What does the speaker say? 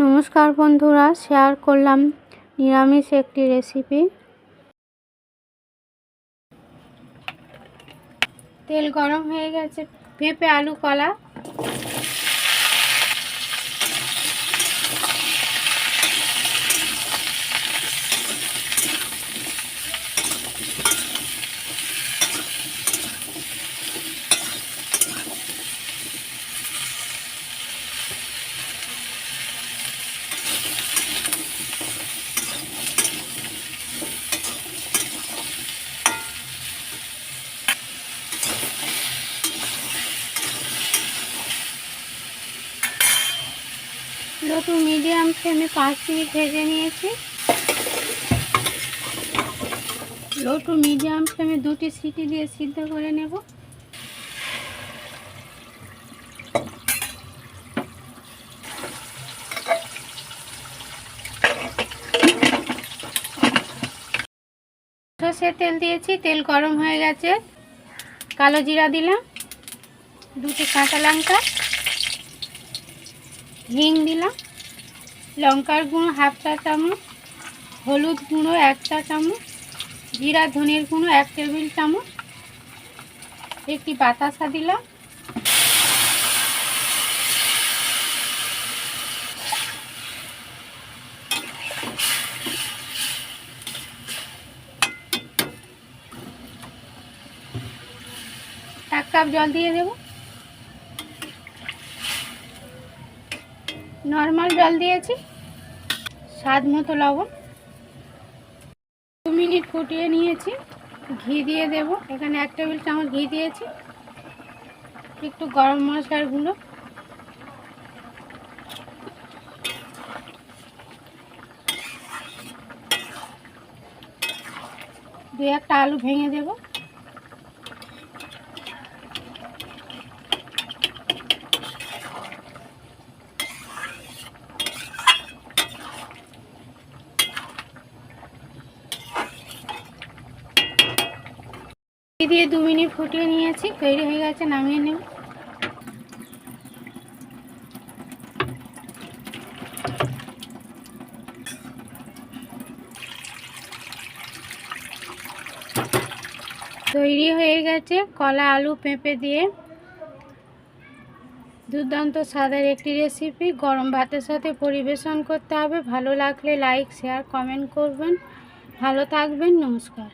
নমস্কার বন্ধুরা, শেয়ার করলাম নিরামিষ একটি রেসিপি। তেল গরম হয়ে গেছে, পেঁপে আলু কলা লো টু মিডিয়াম ফ্লেমে 5 মিনিট ভেজে নিয়েছি। লো টু মিডিয়াম ফ্লেমে 2টি সিটি দিয়ে সিদ্ধ করে নেব। সরষের তেল দিয়েছি, তেল গরম হয়ে গেছে। কালো জিরা দিলাম, 2টি কাঁচা লঙ্কা, হিং দিলাম, লঙ্কার গুঁড়ো 1/2 চা চামচ, হলুদ গুঁড়ো 1 চা চামচ, জিরা ধনের গুঁড়ো 1 টেবিল চামচ, একটি বাতাসা দিলাম, এক কাপ জল দিয়ে দেব। নর্মাল জল দিয়েছি, স্বাদ মতো লবণ। 2 মিনিট ফুটিয়ে নিয়েছি। ঘি দিয়ে দেব, এখানে 1 টেবিল চামচ ঘি দিয়েছি। একটু গরম মশলার গুঁড়ো, একটা আলু ভেঙে দেব। দিয়ে 2 মিনিট ফুটিয়ে নিয়েছি, তৈরি হয়ে গেছে, নামিয়ে নেব। তৈরি হয়ে গেছে কলা আলু পেঁপে দিয়ে দুর্দান্ত স্বাদের একটি রেসিপি। গরম ভাতের সাথে পরিবেশন করতে হবে। ভালো লাগলে লাইক, শেয়ার, কমেন্ট করবেন। ভালো থাকবেন, নমস্কার।